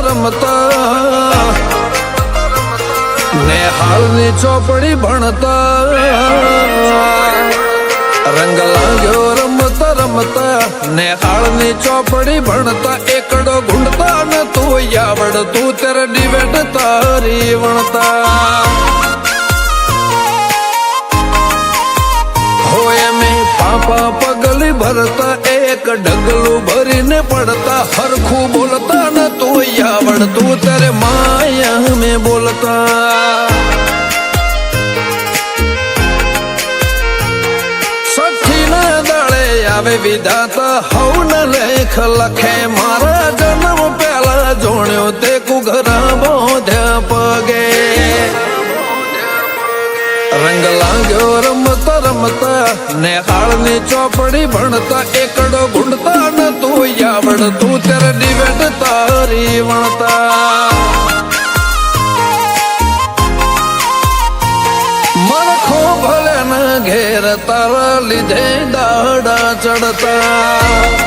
રમતા ને હાલની ચોપડી ભણતા રંગ લાગ્યો રમતા રમતા ને હાલની ચોપડી ભણતા એકડો ગુંડતા ને તું આવડ તું તેરે ડિવેટ તારી વણતા હોય મેં પાપા પગલી ભરતા એક ડગલું ભરીને પડતા હરખું બોલતા ને તું આવડ તું તેરે માયા મેં બોલતા આવે વિધાતા હવન લેખ લખે મારા જન્મ પહેલા જોણ્યો તે કુઘરા બોધ્યા પગે રંગ લાગ્યો રમતા રમતા ને હાળની ચોપડી ભણતા એકડો ગુંડતા ને તું આવડ તું તેરે ડિવેટ તારી વણતા મરખો ભલે ના ઘેર તારા લીધે દાડા ચડતા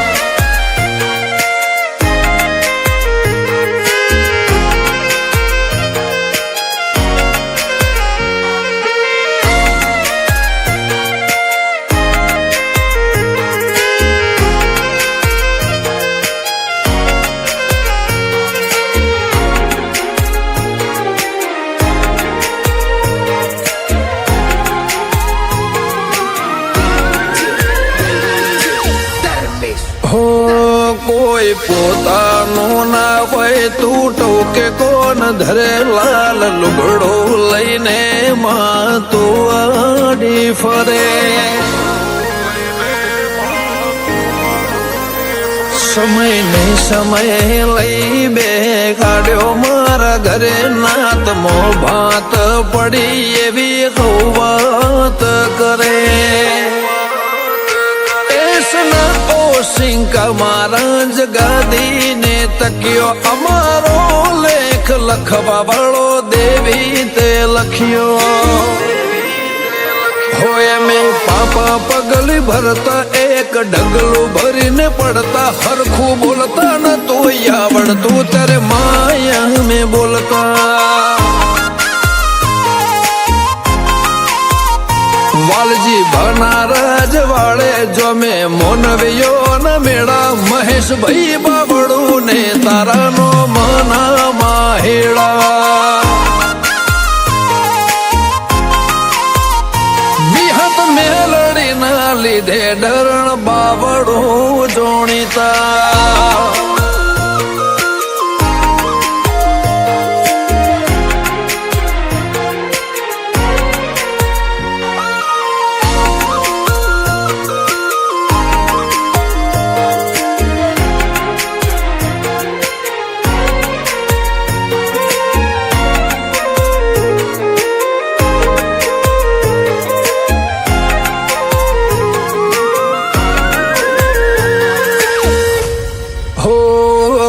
કોઈ પોતાનું ના હોય તું ટોકે કોણ ધરે લાલ લુગડો લઈને માં તું આડી ફરે સમય ને સમય લઈ બે કાઢ્યો મારા ઘરે નાતમો ભાત પડી એવી વાત કરે સિંકા મારા જગાદી ને તક્યો અમારો લેખ લખવા વાળો દેવી તે લખ્યો હોય મેં પાપા પગલી ભરતા એક ડગલું ભરીને પડતા હરખું બોલતા ને તું આવડ તું તારે માયા મેં બોલતા વાલજી ભનારાજ વાળે જો મેં મોનવ્યો ન મેળા મહેશભાઈ બાબડું ને તારાનો મના માહેડા વિહત મેલડી ના લીધે ડરણ બાબડું જોણીતા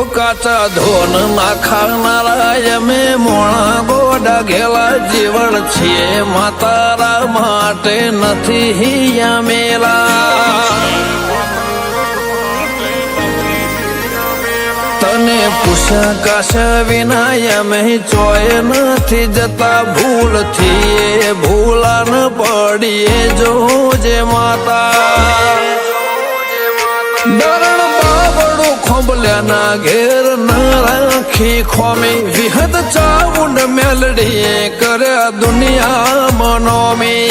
કાચા ધોન ના ખાનારા અમે મોણા ગોડા ઘેલા જીવન છીએ માતારા માટે નથી મેલા તને પૂછ્યા કાશા વિના અમે ચોય નથી જતા ભૂલથી ભૂલા ન પડીએ જોજે માતા ડરણ બાબડું ખોબલ્યાના ઘેર ના રાખી ખોમી વિહત ચાવુંડ મેલડીએ કર્યા દુનિયા મનોમી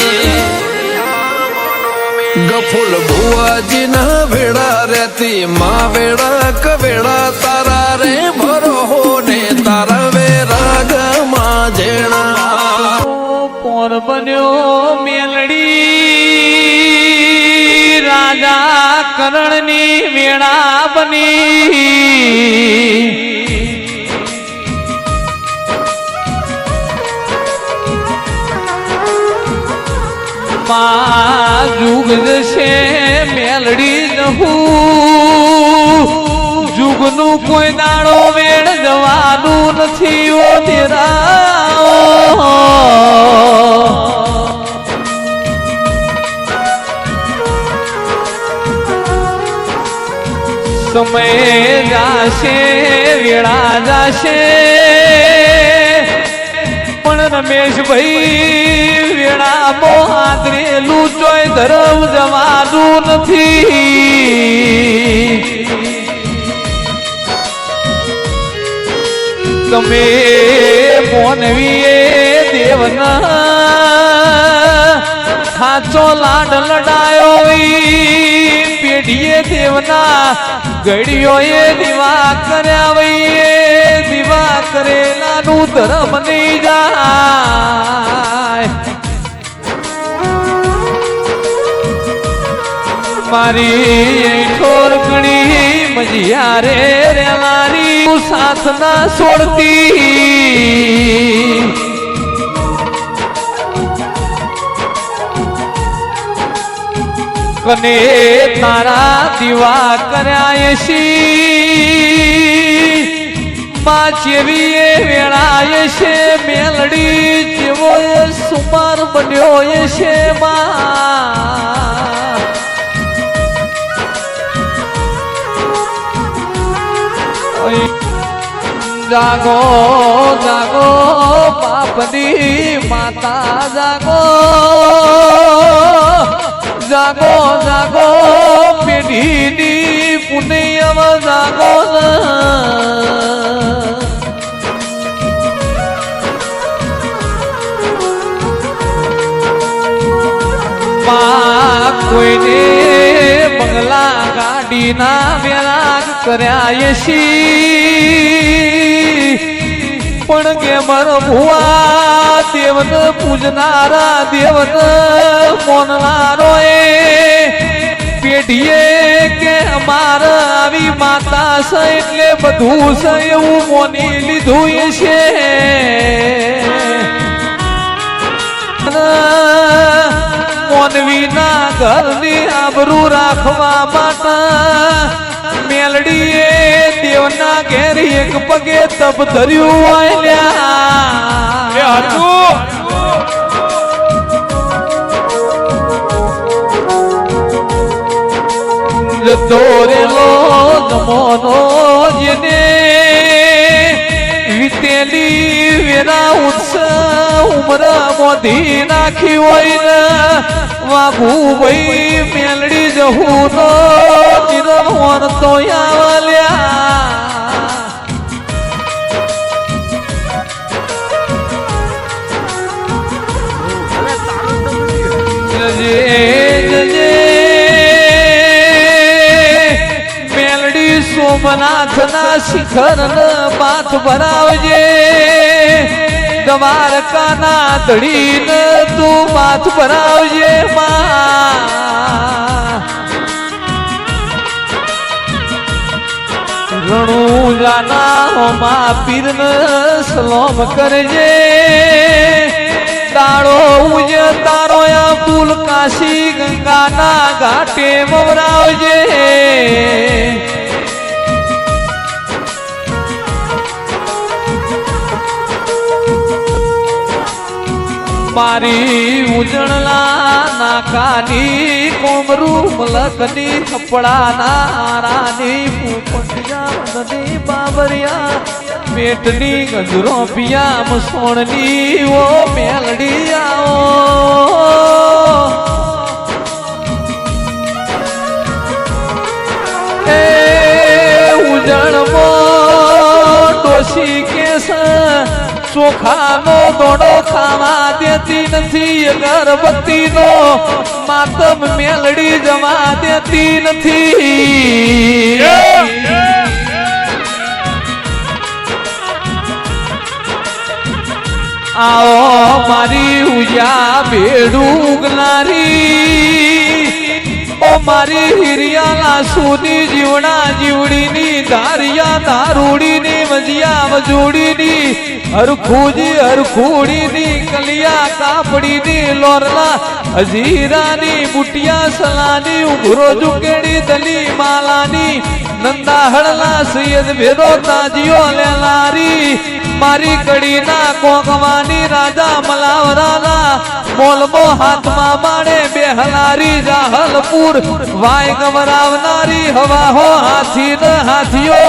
ગફુલ ભુવાજી ના વેડા રહેતી માં વેડા કવેડા તારા રે ભરો ને તારા વેરાગ માં જેણા પોર બન્યો મેલડી રાજા કરણની વેળા બની માં જુગ જશે મેલડી જહું જુગનું કોઈ દાડો વેળ જવાનું નથી ઓ તેરા સમય જાશે વેળા જાશે પણ રમેશભાઈ વેળા મોહાદરેલું ચોય ધરમ જવાનું નથી. તમે મોનવીએ દેવના સાચો લાડ લડાયો પેઢીએ દેવના ગળીઓએ દીવા કર્યા વઈએ દીવા કરેલાનું ધર્મ નહીં જાય. મારી ઠોરકણી મજિયારે રેલાની સાથ ના છોડતી. કને તારા દીવા કર્યા શી માં ચેવીએ વેળાય છે મેલડી જેવો સુમાર બન્યો છે માં. જાગો જાગો બાપની માતા જાગો જાગો જાગો પેઢીની પુણ્યમ જાગો. માં કોઈને બંગલા ગાડીના વેરાગ કર્યા શી પણ કે મર ભુવા દેવન પૂજનારા દેવન મોનનારો પેઢીએ કે અમાર આવી માતા છે એટલે બધું છે એવું મોની લીધું છે. મોનવીના ઘરની આબરૂ રાખવા માટે મેલડીએ દેવના ઘેર એક પગે તપ ધર્યું હોય. જતો રેલો જમોનો જેને વીતેલી વેરા ઉત્સવ ઉમર મોધી નાખી હોય ને વાભુ ભાઈ મેલડી જહું નો નિરમોન તો આવલ્યા. મેલડી સોમનાથના શિખર માથ ભરાવજે દ્વારકાના ધડીને તું માથ ભરાવજે માં. રણુજાના હોમા પીરને સલોમ કરજે તાળો ઉજ તારો ફૂલ કાશી ગંગાના ઘાટે મવરાવજે. મારી ઉજળલા નાકાની કોમરૂ મલકની કપડાના આરાની પોપટિયા બાબરિયા પેટની ગજરો પિયા મસોણની ઓ મેલડી આવો. એ ઉજળમો ડોશી કેસ ચોખાનો દોડો ખાવા દેતી નથી. અગરબત્તીનો માતમ મેલડી જવા દેતી નથી. આવો મારી ઉજા ભેડું ઉગનારી ઓ મારી હિરિયાલા સુની જીવડા જીવડીની ધારિયા ધારૂડીની મજિયા મજૂડીની હરખુજી હરખુડીની કલિયા કાપડીની લોરલા હજીરાની બુટિયા સલાની ઉઘરો ઝુકેડી દલી માલાની નંદાહળના સૈયદ ભેરો તાજીઓ લેલારી મારી કડીના કોકવાની રાજા મલાવરાના મોલમો હાથમાં માણે બેહલારી જાહલપુર વાય ગવરાવનારી હવા હો હાથી ને હાથીઓ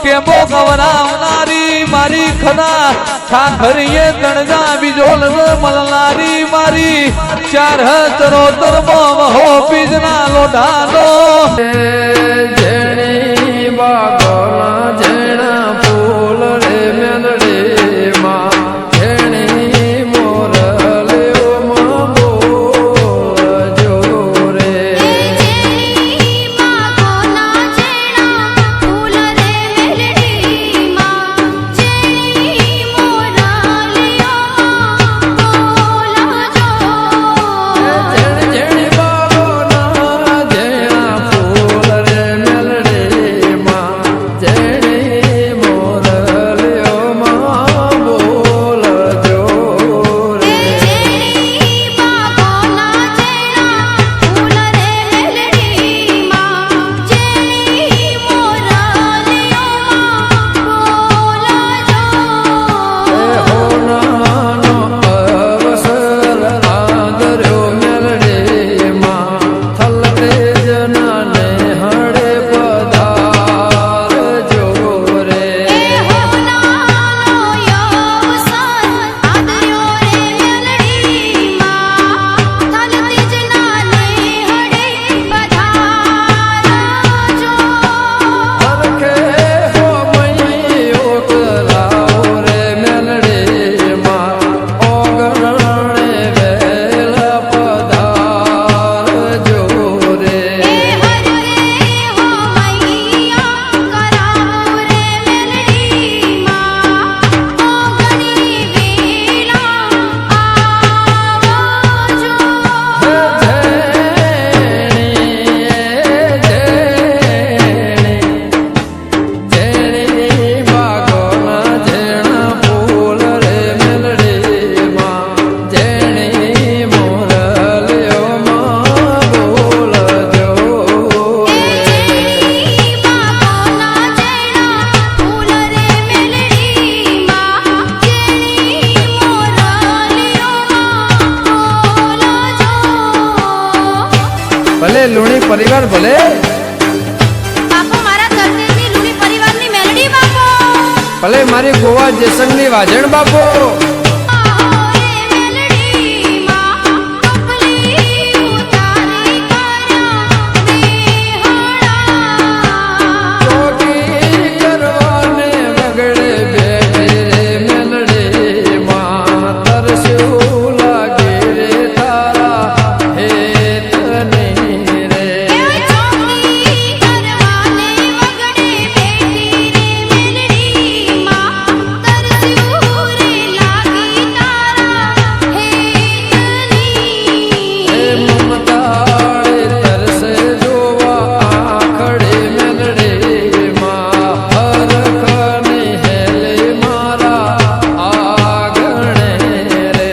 કેમો ગવરાવનારી મારી ખના ખાખરીએ ગણજા બીજોલ ને મલનારી મારી ચાર ચરોતર હો બીજના લોઢાનો જેણી બાગોના જેણા ફૂલ રે મેલડી માં જેણી મોરલ્યો માં બોલજો રે જેણી બાગોના જેણા ફૂલ રે મેલડી માં જેણી મોરલ્યો માં બોલજો રે હોનાનો અવસર આદર્યો મેલડી માં થલતે જનાને હળે પધારજો રે હરખે હો મૈયો કરાવો રે મેલડી માં ઓગણણે વેલા પધારજો રે જેણી બાગોના જેણા ફૂલ રે મેલડી માં જેણી મોરલ્યો માં બોલજો ભલે લુણી પરિવાર ભલે ભલે મારી ગોવા જેસંગની વાજણ બાપો ચોકી કરવાને વગડે બેઠી રે મેલડી માં તરસ્યું લાગે રે તારા હેતની રે મમતાળે તરસે જોવા આખડે મેલડી માં હરખની હેલે મારા આગણે રે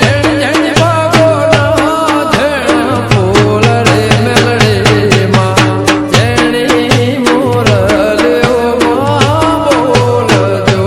જેણી બાગોના જેણા ફૂલ રે મેલડી માં જેણી મોરલ્યો માં બોલજો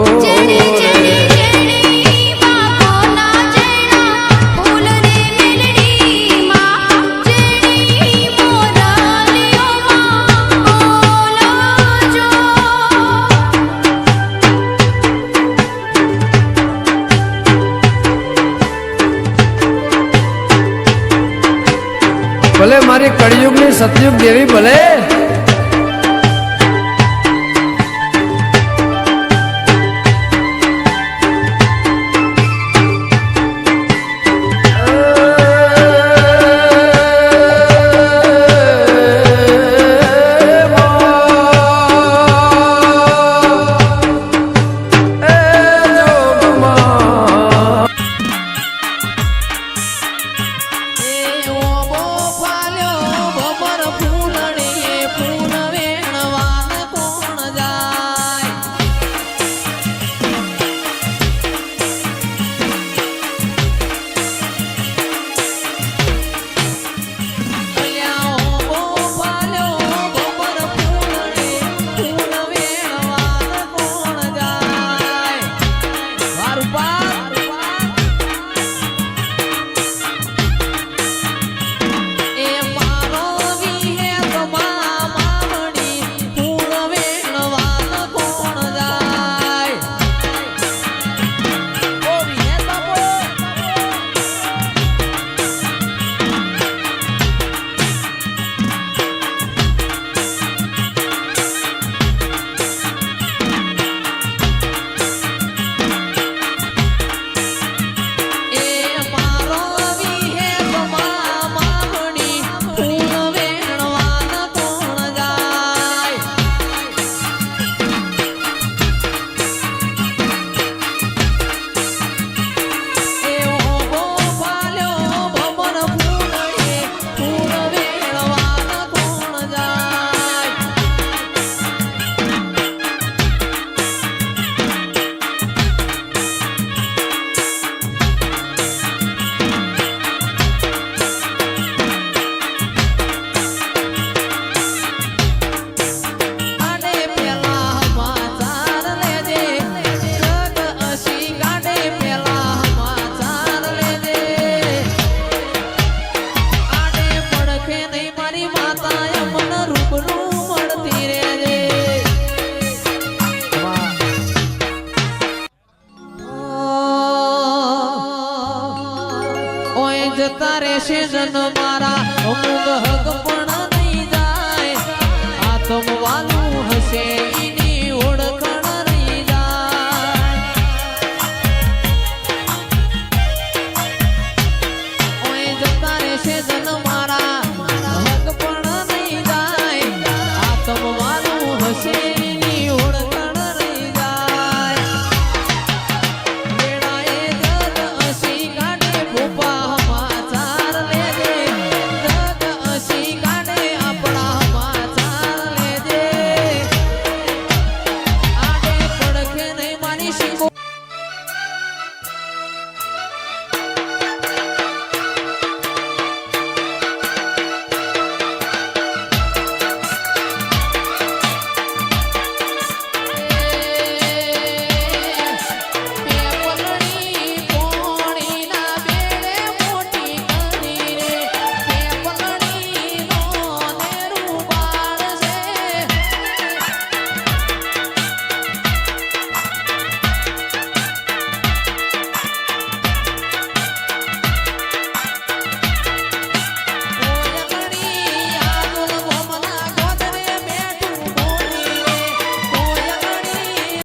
ભલે મારી કળિયુગની સતયુગ દેવી ભલે જતા રહેશે જન મારા અમુક હક પણ નહીં જાય આતમ વાલું હશે